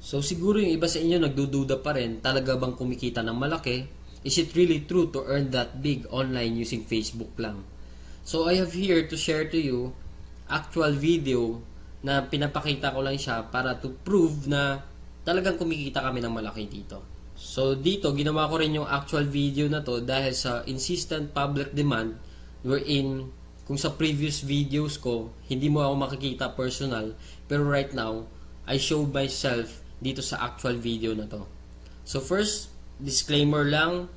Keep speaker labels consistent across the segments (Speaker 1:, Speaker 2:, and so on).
Speaker 1: So siguro yung iba sa inyo nagdududa pa rin, talaga bang kumikita ng malaki? Is it really true to earn that big online using Facebook lang? So I have here to share to you actual video na pinapakita ko lang siya para to prove na talagang kumikita kami ng malaki dito. So dito, ginawa ko rin yung actual video na to dahil sa insistent public demand wherein kung sa previous videos ko, hindi mo ako makikita personal, pero right now, I show myself dito sa actual video na to. So first, disclaimer lang,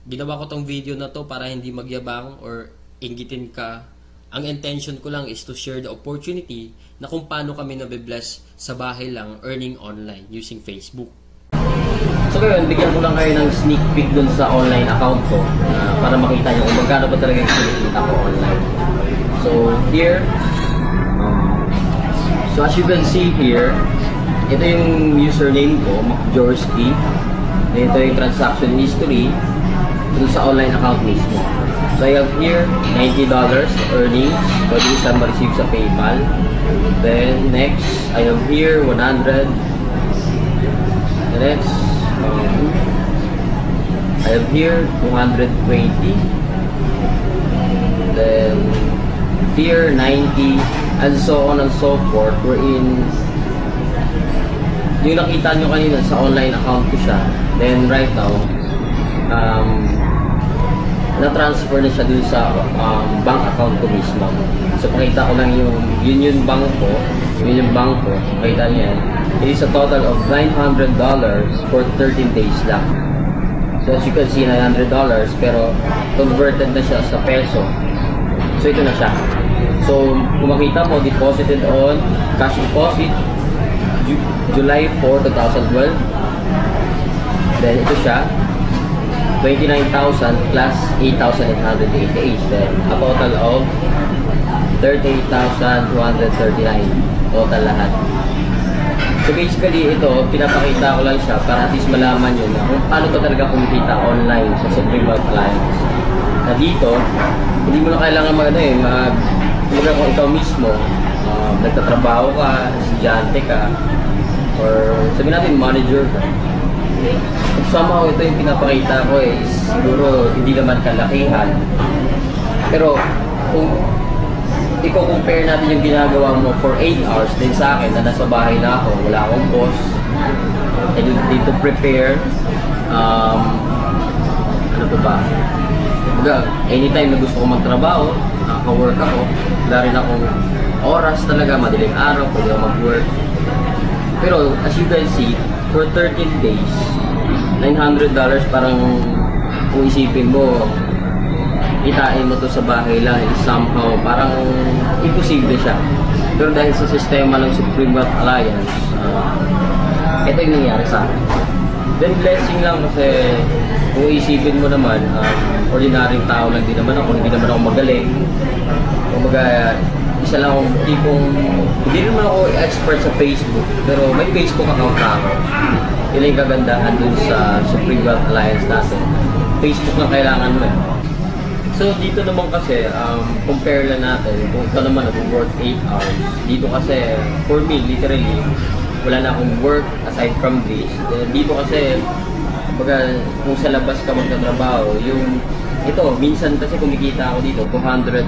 Speaker 1: ginawa ko tong video na to para hindi magyabang or inggitin ka. Ang intention ko lang is to share the opportunity na kung paano kami nabibless sa bahay lang earning online using Facebook. So ngayon, bigyan ko lang kayo ng sneak peek dun sa online account ko para makita nyo kung magkano ba talaga yung kinikita ko online. So here, so as you can see here, ito yung username ko, Macjorski. Ito yung transaction history dun sa online account mismo. So I have here $90 earnings, pwede isang ma-receive sa PayPal. Then next, I have here 100. The next, I have here 220. Then here 90, and so on and so forth. We're in yung nakita nyo kanina sa online account ko siya. Then right now, na-transfer na siya dun sa bank account ko mismo. So pakita ko lang yung Union Bank ko. Union Bank ko, pakita niyo yan. It is a total of $900 for 13 days lang. So as you can see, $900, pero converted na siya sa peso. So ito na siya. So kung makita mo, deposited on cash deposit July 4, 2012. Then ito siya, 29,000 plus 8,888. Then a total of 38,239 total lahat. So basically ito, pinapakita ko lang siya para at least malaman nyo na kung paano ba talaga kumikita online sa Supreme Wealth Alliance. Na dito, hindi mo na kailangan kumbaga kung ikaw mismo, nagtatrabaho ka, estudyante ka, or sabihin natin manager ka. Kung somehow ito yung pinapakita ko siguro hindi naman kalakihan. Pero kung i-compare natin yung ginagawa mo for 8 hours din sa akin na nasa bahay na ako, wala akong boss, I need to prepare, ano pa ba? Anytime na gusto ko magtrabaho, nakaka-work ako, wala rin akong oras talaga, madaling araw, pwede ako mag-work. Pero as you can see, for 13 days, $900 parang kung isipin mo, itain mo to sa bahay lang, somehow parang imposible siya. Pero dahil sa sistema ng Supreme Wealth Alliance, ito yung nangyari sa akin. Then blessing lang kasi kung isipin mo naman, ordinaryong tao lang din naman ako, hindi naman ako magaling. Kumbaga, isa lang akong tipong, hindi naman ako expert sa Facebook, pero may Facebook account na ako. Yun yung kagandahan dun sa Supreme Wealth Alliance natin. Facebook lang kailangan mo . So dito naman kasi, compare lang natin, kung ikaw naman nag-work 8 hours, dito kasi, for me, literally, wala na akong work aside from this. Dito kasi, kumbaga, kung sa labas ka magtatrabaho, ito, minsan kasi kumikita ako dito, $200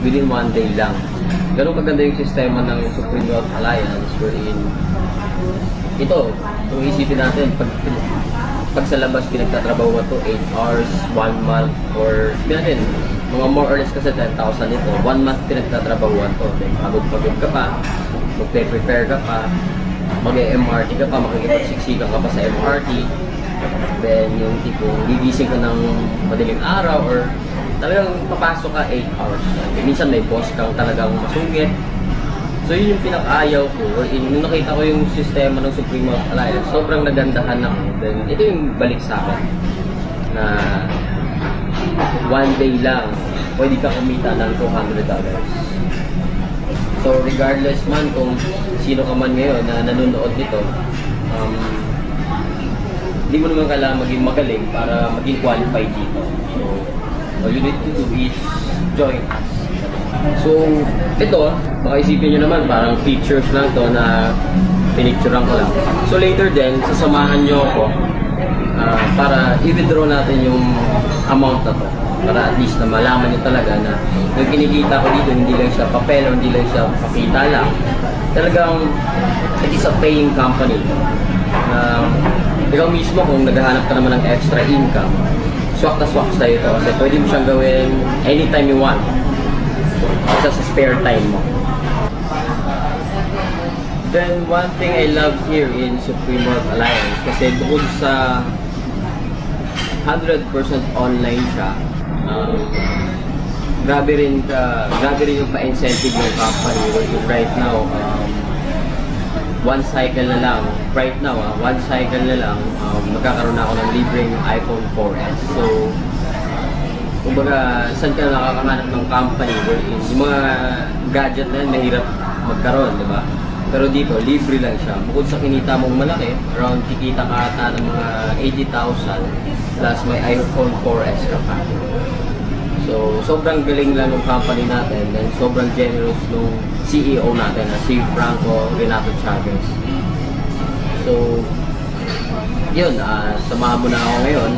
Speaker 1: within 1 day lang. Ganun kaganda yung sistema ng Supreme Wealth Alliance wherein ito, kung isipin natin, pag sa labas pinagtatrabaho to 8 hours, 1 month, or natin, mga more or less kasi 10,000 ito, 1 month pinagtatrabaho to. Pagod-pagod ka pa, magpe-prepare ka pa, mag-MRT ka pa, makikipagsiksikan ka pa sa MRT, then yung tipong gigising ka ng madaling araw or talagang papasok ka 8 hours. Minsan may boss kang talagang masungit. So yun yung pinaka-ayaw ko. Nung nakita ko yung sistema ng Supreme Wealth Alliance, sobrang nagandahan ako. Then ito yung balik sa akin na 1 day lang pwede ka kumita ng $200. So regardless man kung sino ka man ngayon na nanonood nito, hindi mo naman kailangan maging magaling para maging qualified dito. So all you need to do is join us. So ito, baka isipin nyo naman parang features lang to na pinicturean ko lang. So later din, sasamahan nyo ako para i-withdraw natin yung amount na to. Para at least na malaman nyo talaga na yung kinikita ko dito, hindi lang siya papel o hindi lang siya pakita lang. Talagang it is a paying company. Ikaw mismo kung naghahanap ka naman ng extra income, swak na swak sa'yo ito kasi pwede mo siyang gawin anytime you want. Basta sa spare time mo. Then one thing I love here in Supreme Wealth Alliance kasi bukod sa 100% online siya, grabe rin yung pa-incentive ng company right now. One cycle na lang, right now, one cycle na lang, magkakaroon na ako ng libreng iPhone 4S. So, kumbaga, saan ka nakakahanap ng company wherein yung mga gadget na yan, mahirap magkaroon, di ba? Pero dito, libre lang siya. Bukod sa kinita mong malaki, around kikita ka ata ng mga 80,000 plus may iPhone 4S ka pa. So, sobrang galing lang ng company natin and sobrang generous nung CEO natin na si Franco Renato Chavez. So, yun, samahan mo na ako ngayon.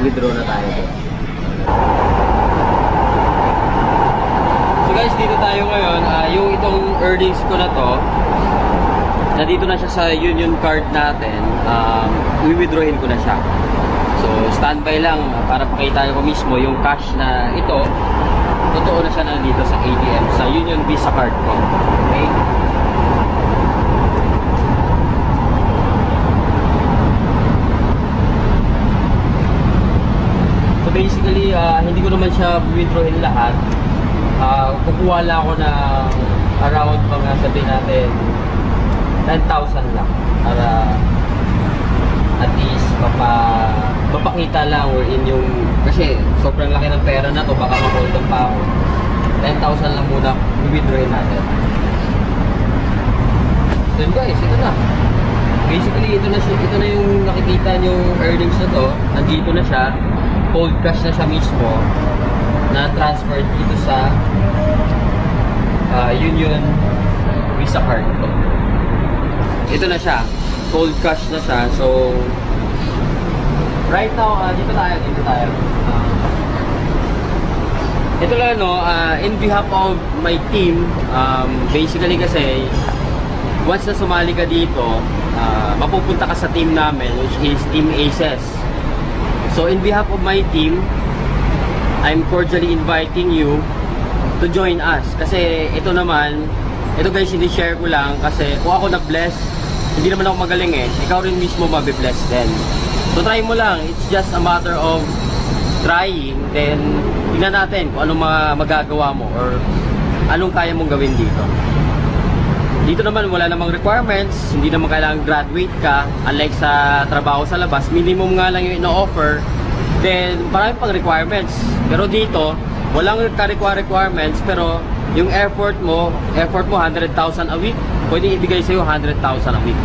Speaker 1: Withdraw na tayo. So guys, dito tayo ngayon. Yung itong earnings ko na to, nandito na siya sa Union Card natin. I-withdrawin ko na siya. So, standby lang para pakita ko mismo yung cash na ito. Totoo na siya nandito sa ATM, sa Union Visa Card ko. Okay? So, basically, hindi ko naman siya withdrawin lahat. Kukuha lang ako na around mga sabihin natin 10,000 lang para at least mapakita lang wherein yung kasi sobrang laki ng pera na to, baka ma-hold up pa ako. 10,000 lang muna i-withdrawin natin. So guys, ito na. Basically, ito na yung nakikita yung earnings na to. Nandito na siya. Cold cash na siya mismo na transferred dito sa Union Visa Card ko. Ito na siya. Cold cash na siya. So, right now, dito tayo. Ito lang, no, in behalf of my team, basically kasi, once na sumali ka dito, mapupunta ka sa team namin, which is Team Aces. So, in behalf of my team, I'm cordially inviting you to join us. Kasi ito naman, ito guys, hindi share ko lang kasi kung ako na-bless, hindi naman ako magaling eh. Ikaw rin mismo mabibless din. So try mo lang. It's just a matter of trying. Then, tingnan natin kung anong magagawa mo or anong kaya mong gawin dito. Dito naman wala namang requirements. Hindi naman kailangan graduate ka. Unlike sa trabaho sa labas, minimum nga lang yung ino-offer. Then, marami pang requirements. Pero dito, walang requirements. Pero yung effort mo 100,000 a week. Pwede ibigay sa'yo 100,000 a week.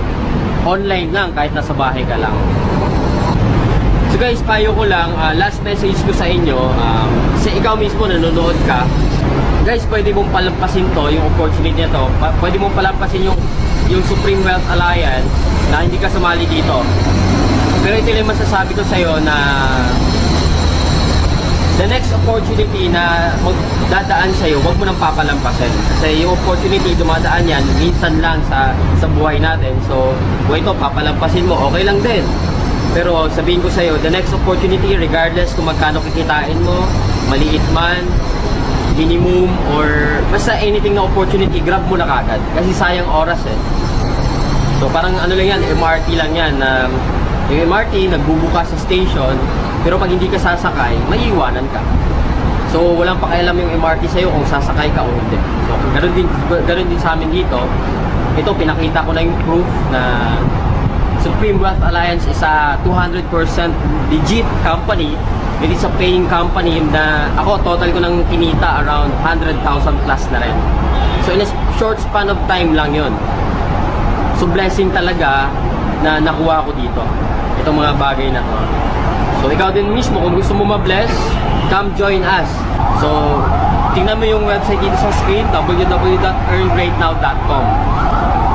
Speaker 1: Online lang, kahit nasa bahay ka lang. So guys, payo ko lang, last message ko sa inyo, sa ikaw mismo nanonood ka, guys, pwede mong palampasin to, yung opportunity na to. Pwede mong palampasin yung Supreme Wealth Alliance na hindi ka sumali dito. Pero ito yung masasabi ko sa'yo na the next opportunity na magdadaan sa'yo, huwag mo nang papalampasin. Kasi yung opportunity, dumadaan yan, minsan lang sa buhay natin. So, kung ito, papalampasin mo, okay lang din. Pero sabihin ko sa'yo, the next opportunity, regardless kung magkano kikitain mo, maliit man, minimum, or basta anything na opportunity, grab mo na kagad. Kasi sayang oras eh. So, parang ano lang yan, MRT lang yan. Yung MRT, nagbubukas sa station, pero pag hindi ka sasakay, maiiwanan ka. So, walang pakialam yung MRT sa'yo kung sasakay ka o hindi. So, ganun din sa amin dito. Ito, pinakita ko na yung proof na Supreme Wealth Alliance is a 200% legit company. It is a paying company na ako, total ko nang kinita around 100,000 plus na rin. So, in a short span of time lang yon. So, blessing talaga na nakuha ko dito. Itong mga bagay na to. So, ikaw din mismo, kung gusto mo ma-bless, come join us. So, tingnan mo yung website dito sa screen, www.earngreatnow.com.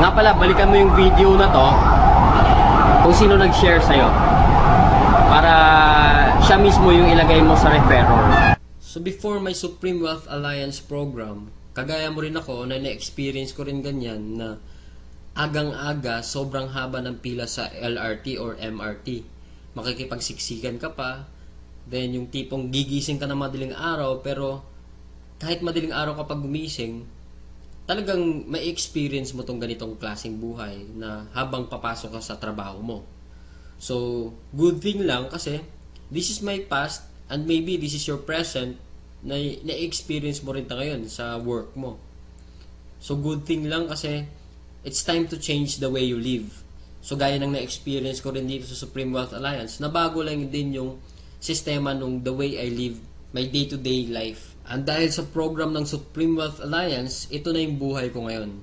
Speaker 1: Nga pala, balikan mo yung video na to kung sino nag-share sa'yo para siya mismo yung ilagay mo sa referrer. So before my Supreme Wealth Alliance program, kagaya mo rin ako na na-experience ko rin ganyan na agang-aga, sobrang haba ng pila sa LRT or MRT. Makikipagsiksikan ka pa, then yung tipong gigising ka na madaling araw, pero kahit madaling araw kapag gumising, talagang may experience mo tong ganitong klaseng buhay na habang papasok ka sa trabaho mo. So, good thing lang kasi this is my past and maybe this is your present na na-experience mo rin ta ngayon sa work mo. So, good thing lang kasi it's time to change the way you live. So, gaya ng na-experience ko rin dito sa Supreme Wealth Alliance, nabago lang din yung sistema nung the way I live my day-to-day life. And dahil sa program ng Supreme Wealth Alliance, ito na yung buhay ko ngayon.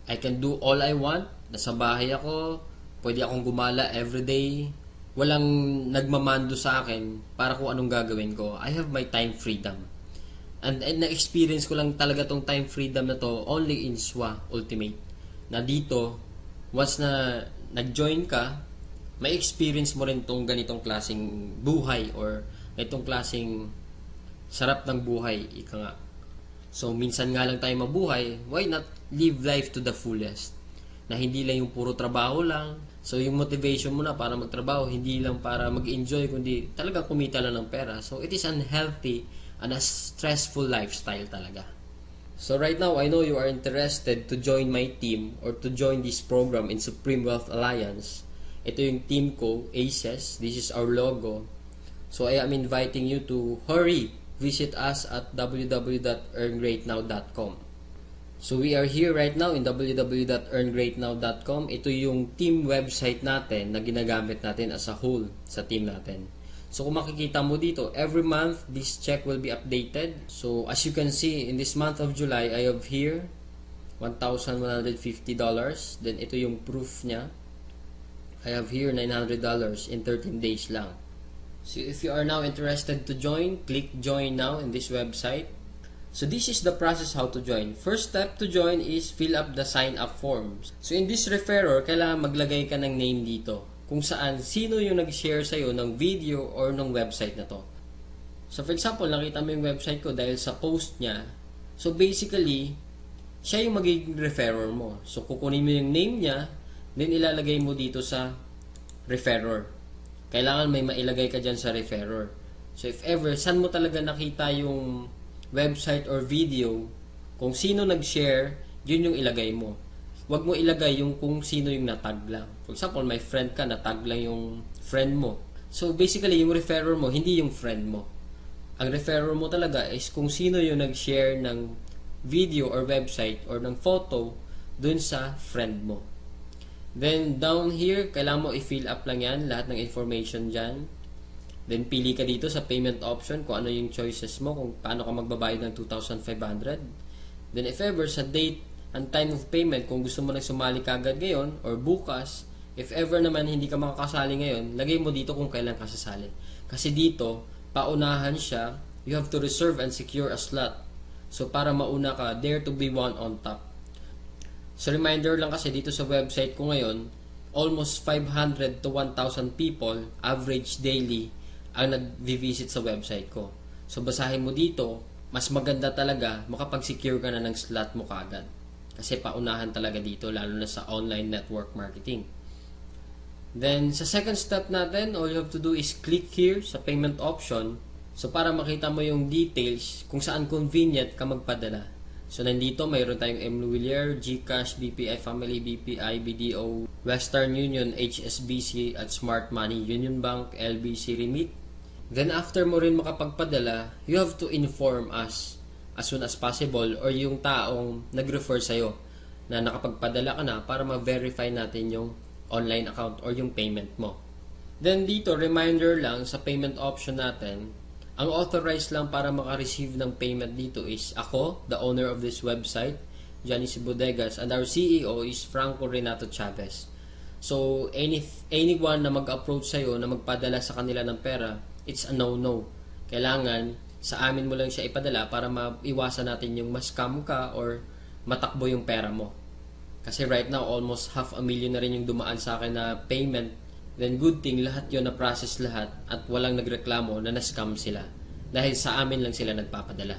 Speaker 1: I can do all I want. Nasa bahay ako. Pwede akong gumala everyday. Walang nagmamando sa akin para kung anong gagawin ko. I have my time freedom. And na-experience ko lang talaga tong time freedom na to only in SWA Ultimate. Na dito, once na nag-join ka, may experience mo rin tong ganitong klaseng buhay or ganitong klaseng sarap ng buhay, ika nga. So, minsan nga lang tayo mabuhay, why not live life to the fullest? Na hindi lang yung puro trabaho lang. So, yung motivation mo na para magtrabaho, hindi lang para mag-enjoy, kundi talaga kumita lang ng pera. So, it is unhealthy and a stressful lifestyle talaga. So, right now, I know you are interested to join my team or to join this program in Supreme Wealth Alliance. Ito yung team ko, ACES. This is our logo. So, I am inviting you to hurry. Visit us at www.earngreatnow.com. So we are here right now in www.earngreatnow.com. Ito yung team website natin na ginagamit natin as a whole sa team natin. So kung makikita mo dito, every month this check will be updated. So as you can see, in this month of July, I have here $1,150. Then ito yung proof niya. I have here $900 in 13 days lang. So if you are now interested to join, click join now in this website. So this is the process how to join. First step to join is fill up the sign up forms. So in this referrer, kailangan maglagay ka ng name dito kung saan sino yung nag-share sa'yo ng video or ng website na to. So for example, nakita mo yung website ko dahil sa post niya. So basically, siya yung magiging referrer mo. So kukunin mo yung name niya, then ilalagay mo dito sa referrer. Kailangan may mailagay ka dyan sa referrer. So if ever, saan mo talaga nakita yung website or video, kung sino nag-share, yun yung ilagay mo. Huwag mo ilagay yung kung sino yung natag lang. For example, may friend ka, natag lang yung friend mo. So basically, yung referrer mo, hindi yung friend mo. Ang referrer mo talaga is kung sino yung nag-share ng video or website or ng photo dun sa friend mo. Then, down here, kailangan mo i-fill up lang yan, lahat ng information dyan. Then, pili ka dito sa payment option kung ano yung choices mo, kung paano ka magbabayad ng 2,500. Then, if ever, sa date and time of payment, kung gusto mo nang sumali kagad ngayon or bukas, if ever naman hindi ka makakasali ngayon, lagay mo dito kung kailan ka sasali. Kasi dito, paunahan siya, you have to reserve and secure a slot. So, para mauna ka, there to be one on top. So, reminder lang kasi dito sa website ko ngayon, almost 500 to 1,000 people, average daily, ang nag-visit sa website ko. So, basahin mo dito, mas maganda talaga makapag-secure ka na ng slot mo kagad. Kasi paunahan talaga dito, lalo na sa online network marketing. Then, sa second step natin, all you have to do is click here sa payment option. So, para makita mo yung details kung saan convenient ka magpadala. So, nandito, mayroon tayong MLuilier, GCash, BPI Family, BPI, BDO, Western Union, HSBC, at Smart Money, Union Bank, LBC Remit. Then, after mo rin makapagpadala, you have to inform us as soon as possible or yung taong nag-refer sa'yo na nakapagpadala ka na para ma-verify natin yung online account or yung payment mo. Then, dito, reminder lang sa payment option natin, ang authorized lang para maka-receive ng payment dito is ako, the owner of this website, Johnny C. Bodegas, and our CEO is Franco Renato Chavez. So, anyone na mag-approach sa'yo na magpadala sa kanila ng pera, it's a no-no. Kailangan
Speaker 2: sa amin mo lang siya ipadala para maiwasan natin yung ma-scam ka or matakbo yung pera mo. Kasi right now, almost 500,000 na rin yung dumaan sa akin na payment. Then good thing, lahat yun na-process lahat at walang nagreklamo na na-scam sila. Dahil sa amin lang sila nagpapadala.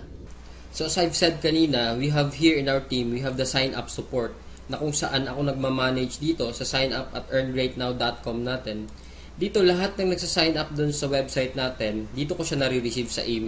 Speaker 2: So as I've said kanina, we have here in our team, we have the sign-up support na kung saan ako nagmamanage dito sa sign-up at earngreatnow.com natin. Dito lahat ng nagsa-sign up dun sa website natin, dito ko siya nare-receive sa email.